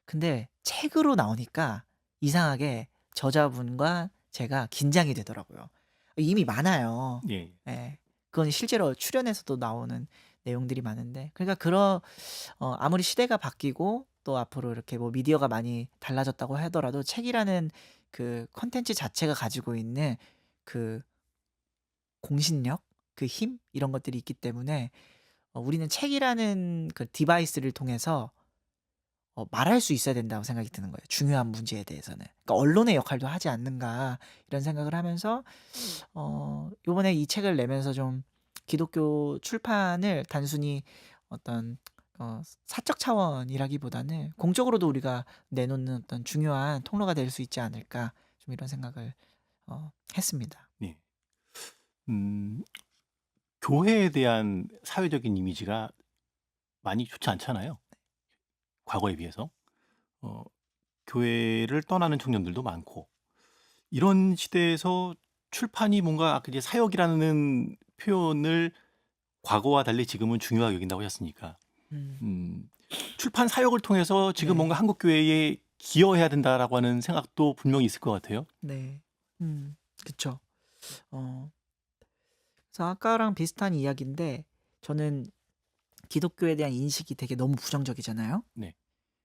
근데 책으로 나오니까 이상하게 저자분과 제가 긴장이 되더라고요. 이미 많아요. 예. 예. 그건 실제로 출연에서도 나오는 내용들이 많은데, 그러니까 아무리 시대가 바뀌고 또 앞으로 이렇게 뭐 미디어가 많이 달라졌다고 하더라도 책이라는 그 콘텐츠 자체가 가지고 있는 그 공신력, 그 힘, 이런 것들이 있기 때문에 우리는 책이라는 그 디바이스를 통해서 말할 수 있어야 된다고 생각이 드는 거예요, 중요한 문제에 대해서는. 그러니까 '언론의 역할도 하지 않는가.' 이런 생각을 하면서 요번에 이 책을 내면서 좀 기독교 출판을 단순히 어떤 사적 차원이라기보다는 공적으로도 우리가 내놓는 어떤 중요한 통로가 될 수 있지 않을까 좀 이런 생각을 했습니다. 예. 음, 교회에 대한 사회적인 이미지가 많이 좋지 않잖아요. 과거에 비해서. 어, 교회를 떠나는 청년들도 많고 이런 시대에서 출판이 뭔가 아까 이제 사역이라는 표현을 과거와 달리 지금은 중요하게 여긴다고 하셨으니까 음, 출판 사역을 통해서 지금 네, 뭔가 한국 교회에 기여해야 된다라고 하는 생각도 분명히 있을 것 같아요. 네, 그쵸. 어, 그래서 아까랑 비슷한 이야기인데 저는 기독교에 대한 인식이 되게 너무 부정적이잖아요. 네.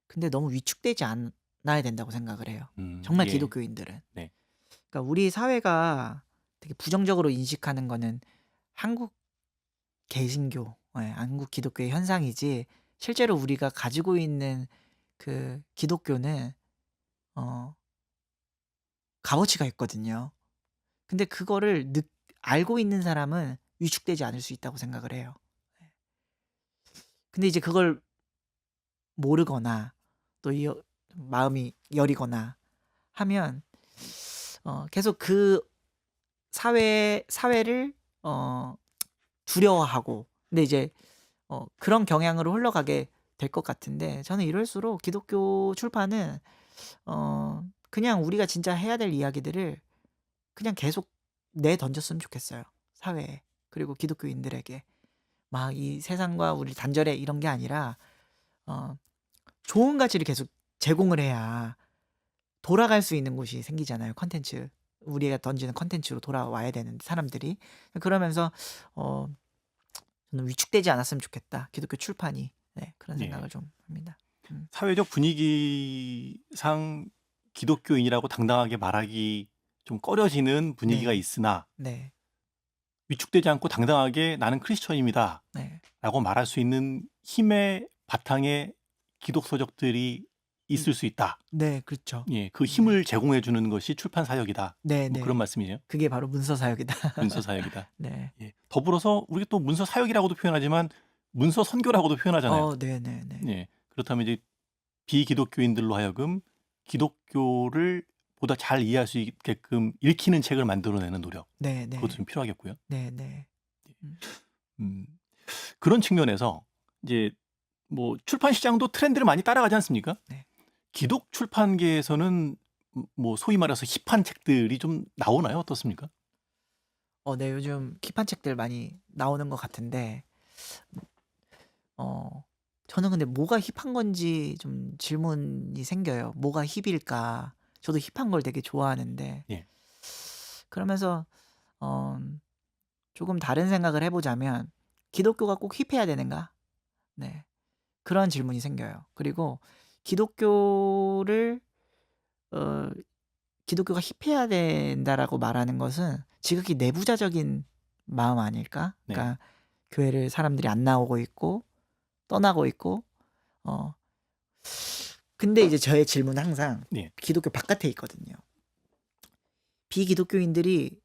근데 너무 위축되지 않아야 된다고 생각을 해요. 정말 예. 기독교인들은. 네. 그러니까 우리 사회가 되게 부정적으로 인식하는 거는 한국 개신교, 한국 기독교의 현상이지 실제로 우리가 가지고 있는 그 기독교는 어, 값어치가 있거든요. 근데 그거를 알고 있는 사람은 위축되지 않을 수 있다고 생각을 해요. 근데 이제 그걸 모르거나 또 마음이 여리거나 하면 계속 그 사회를 두려워하고 근데 이제 그런 경향으로 흘러가게 될 것 같은데 저는 이럴수록 기독교 출판은 그냥 우리가 진짜 해야 될 이야기들을 그냥 계속 내던졌으면 좋겠어요. 사회에. 그리고 기독교인들에게. 막 이 세상과 우리 단절해 이런 게 아니라 좋은 가치를 계속 제공을 해야 돌아갈 수 있는 곳이 생기잖아요. 컨텐츠. 우리가 던지는 컨텐츠로 돌아와야 되는데 사람들이. 그러면서 저는 위축되지 않았으면 좋겠다. 기독교 출판이. 네, 그런 예. 생각을 좀 합니다. 사회적 분위기상 기독교인이라고 당당하게 말하기 좀 꺼려지는 분위기가 네, 있으나 네, 위축되지 않고 당당하게 나는 크리스천입니다. 네, 라고 말할 수 있는 힘의 바탕에 기독 서적들이 있을 수 있다. 네, 그렇죠. 예, 그 네, 힘을 제공해 주는 것이 출판 사역이다. 네, 뭐 그런 네. 말씀이에요. 그게 바로 문서 사역이다. 문서 사역이다. 네. 예. 더불어서 우리가 또 문서 사역이라고도 표현하지만 문서 선교라고도 표현하잖아요. 네, 네, 네. 예. 그렇다면 이제 비기독교인들로 하여금 기독교를 보다 잘 이해할 수 있게끔 읽히는 책을 만들어내는 노력. 네, 네. 그것도 좀 필요하겠고요. 네, 네. 음, 음, 그런 측면에서 이제 뭐 출판 시장도 트렌드를 많이 따라가지 않습니까? 네. 기독 출판계에서는 뭐 소위 말해서 힙한 책들이 좀 나오나요? 어떻습니까? 네, 요즘 킵한 책들 많이 나오는 것 같은데, 저는 근데 뭐가 힙한 건지 좀 질문이 생겨요. 뭐가 힙일까? 저도 힙한 걸 되게 좋아하는데, 예. 그러면서, 조금 다른 생각을 해보자면, 기독교가 꼭 힙해야 되는가? 네. 그런 질문이 생겨요. 그리고 기독교를, 어, 기독교가 힙해야 된다라고 말하는 것은 지극히 내부자적인 마음 아닐까? 네. 그러니까 교회를 사람들이 안 나오고 있고 떠나고 있고 근데 이제 저의 질문은 항상 예. 기독교 바깥에 있거든요. 비기독교인들이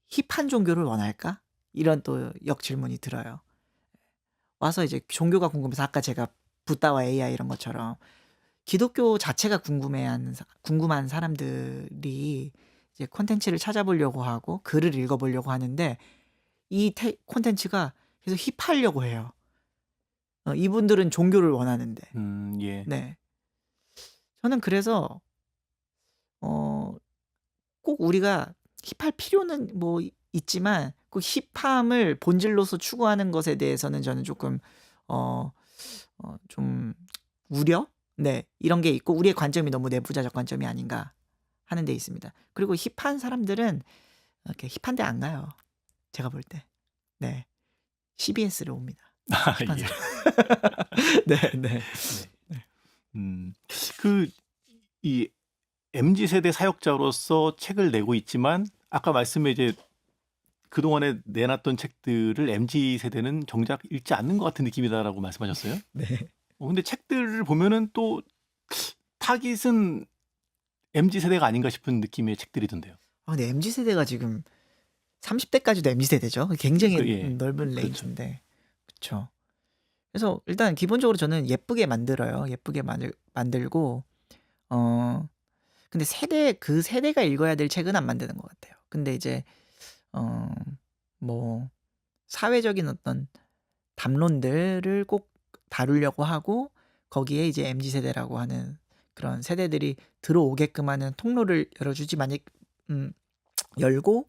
힙한 종교를 원할까? 이런 또 역질문이 들어요. 와서 이제 종교가 궁금해서 아까 제가 붓다와 AI 이런 것처럼 기독교 자체가 궁금한 사람들이 이제 콘텐츠를 찾아보려고 하고 글을 읽어보려고 하는데 이 콘텐츠가 계속 힙하려고 해요. 이분들은 종교를 원하는데. 예. 네. 저는 그래서 꼭 우리가 힙할 필요는 뭐 있지만 꼭 힙함을 본질로서 추구하는 것에 대해서는 저는 조금 좀 우려? 네. 이런 게 있고 우리의 관점이 너무 내부자적 관점이 아닌가 하는 데 있습니다. 그리고 힙한 사람들은 이렇게 힙한 데 안 가요. 제가 볼 때. 네. CBS로 옵니다. 힙한 예. 사람. 네, 네. 이 MZ 세대 사역자로서 책을 내고 있지만 아까 말씀에 이제 그동안에 내놨던 책들을 MZ 세대는 정작 읽지 않는 것 같은 느낌이다라고 말씀하셨어요. 네. 근데 책들을 보면은 또 타깃은 MZ 세대가 아닌가 싶은 느낌의 책들이던데요. 근데 MZ 세대가 지금 30대까지도 MZ세대죠. 굉장히 예. 넓은 그렇죠. 레인지인데. 그쵸. 그래서 일단 기본적으로 저는 예쁘게 만들어요. 예쁘게 만들고 어 근데 그 세대가 읽어야 될 책은 안 만드는 것 같아요. 근데 이제 어 뭐 사회적인 어떤 담론들을 꼭 다루려고 하고 거기에 이제 MZ세대라고 하는 그런 세대들이 들어오게끔 하는 통로를 열어주지, 만약 음 열고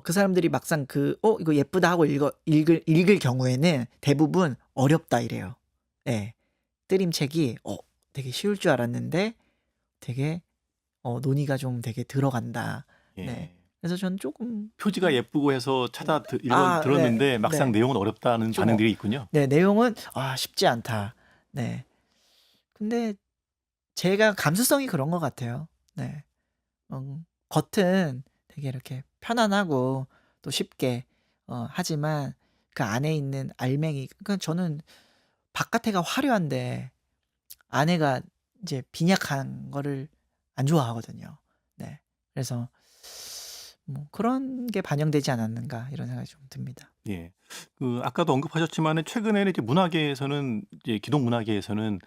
그 사람들이 막상 이거 예쁘다 하고 읽을 경우에는 대부분 어렵다 이래요. 예. 뜨림책이 되게 쉬울 줄 알았는데 되게 논의가 좀 되게 들어간다. 네. 예. 그래서 저는 조금 표지가 예쁘고 해서 네. 들었는데 막상 네. 내용은 어렵다는 좀 반응들이 있군요. 네, 내용은 쉽지 않다. 네. 근데 제가 감수성이 그런 것 같아요. 네. 겉은 되게 이렇게 편안하고 또 쉽게 하지만 그 안에 있는 알맹이, 그러니까 저는 바깥에가 화려한데 안에가 이제 빈약한 거를 안 좋아하거든요. 네. 그래서 뭐 그런 게 반영되지 않았는가 이런 생각이 좀 듭니다. 예. 아까도 언급하셨지만은 최근에는 이제 문화계에서는 이제 기독 문화계에서는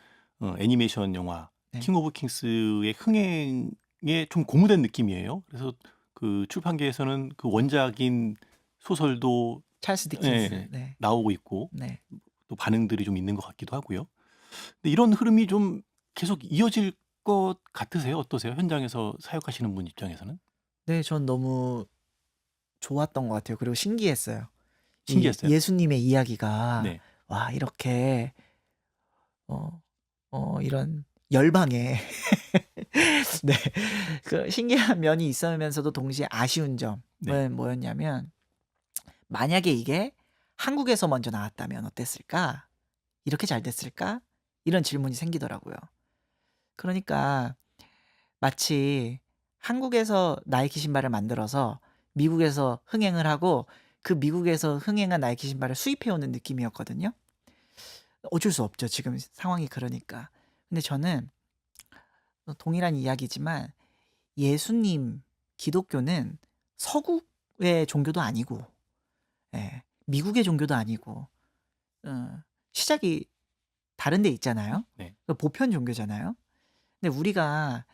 애니메이션 영화 네. 킹 오브 킹스의 흥행에 좀 고무된 느낌이에요. 그래서 그 출판계에서는 그 원작인 소설도 찰스 디킨스. 예, 네. 나오고 있고 네. 또 반응들이 좀 있는 것 같기도 하고요. 근데 이런 흐름이 좀 계속 이어질 것 같으세요? 어떠세요? 현장에서 사역하시는 분 입장에서는? 네, 전 너무 좋았던 것 같아요. 그리고 신기했어요. 이 신기했어요? 예수님의 이야기가 네. 와 이렇게 이런 열방에 네. 그 신기한 면이 있으면서도 동시에 아쉬운 점은 네. 뭐였냐면, 만약에 이게 한국에서 먼저 나왔다면 어땠을까? 이렇게 잘 됐을까? 이런 질문이 생기더라고요. 그러니까 마치 한국에서 나이키 신발을 만들어서 미국에서 흥행을 하고 그 미국에서 흥행한 나이키 신발을 수입해 오는 느낌이었거든요. 어쩔 수 없죠, 지금 상황이 그러니까. 근데 저는 동일한 이야기지만 예수님, 기독교는 서구의 종교도 아니고 예, 미국의 종교도 아니고 시작이 다른 데 있잖아요. 네. 보편 종교잖아요. 근데 우리가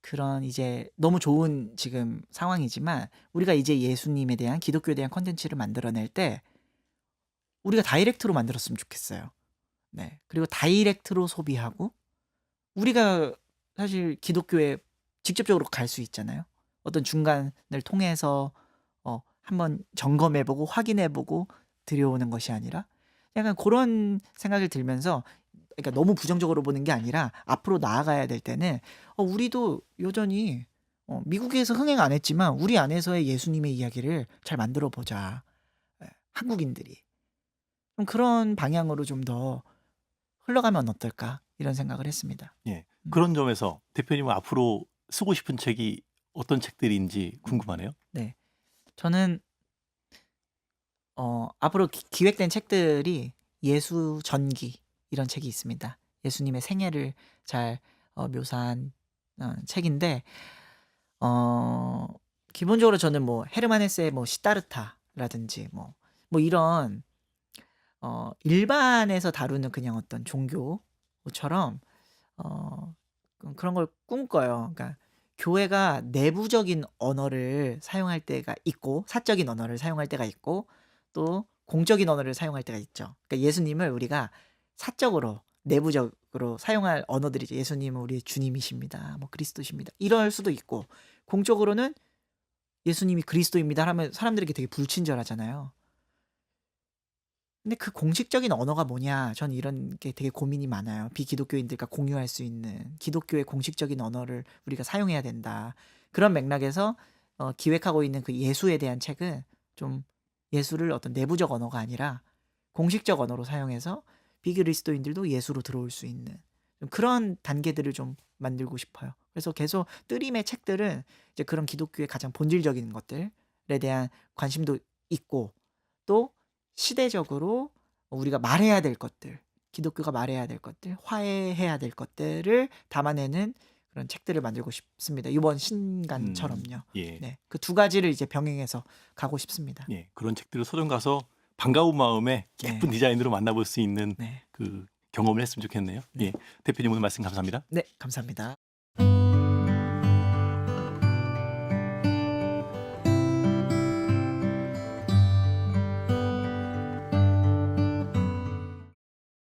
그런 이제 너무 좋은 지금 상황이지만 우리가 이제 예수님에 대한, 기독교에 대한 콘텐츠를 만들어낼 때 우리가 다이렉트로 만들었으면 좋겠어요. 네. 그리고 다이렉트로 소비하고, 우리가 사실 기독교에 직접적으로 갈 수 있잖아요. 어떤 중간을 통해서 한번 점검해 보고 확인해 보고 들여오는 것이 아니라, 약간 그런 생각이 들면서, 그러니까 너무 부정적으로 보는 게 아니라 앞으로 나아가야 될 때는 우리도 여전히 미국에서 흥행 안 했지만 우리 안에서의 예수님의 이야기를 잘 만들어 보자. 예, 한국인들이. 좀 그런 방향으로 좀 더 흘러가면 어떨까 이런 생각을 했습니다. 예. 음. 그런 점에서 대표님은 앞으로 쓰고 싶은 책이 어떤 책들인지 궁금하네요. 네. 저는 앞으로 기획된 책들이 예수 전기 이런 책이 있습니다. 예수님의 생애를 잘 묘사한 책인데, 어 기본적으로 저는 뭐 헤르만 헤세의 뭐 시다르타라든지 이런 일반에서 다루는 그냥 어떤 종교처럼 그런 걸 꿈꿔요. 그러니까 교회가 내부적인 언어를 사용할 때가 있고 사적인 언어를 사용할 때가 있고 또 공적인 언어를 사용할 때가 있죠. 그러니까 예수님을 우리가 사적으로 내부적으로 사용할 언어들이 죠 예수님은 우리의 주님이십니다. 뭐 그리스도십니다. 이럴 수도 있고, 공적으로는 예수님이 그리스도입니다 하면 사람들에게 되게 불친절하잖아요. 근데 그 공식적인 언어가 뭐냐? 전 이런 게 되게 고민이 많아요. 비기독교인들과 공유할 수 있는 기독교의 공식적인 언어를 우리가 사용해야 된다. 그런 맥락에서 기획하고 있는 그 예수에 대한 책은 좀 예수를 어떤 내부적 언어가 아니라 공식적 언어로 사용해서 비그리스도인들도 예수로 들어올 수 있는 좀 그런 단계들을 좀 만들고 싶어요. 그래서 계속 뜨림의 책들은 이제 그런 기독교의 가장 본질적인 것들에 대한 관심도 있고, 또 시대적으로 우리가 말해야 될 것들, 기독교가 말해야 될 것들, 화해해야 될 것들을 담아내는 그런 책들을 만들고 싶습니다. 이번 신간처럼요. 예. 네, 그 두 가지를 이제 병행해서 가고 싶습니다. 예. 그런 책들을 서점 가서 반가운 마음에 예쁜 네. 디자인으로 만나볼 수 있는 네. 그 경험을 했으면 좋겠네요. 네. 예. 대표님 오늘 말씀 감사합니다. 네, 감사합니다.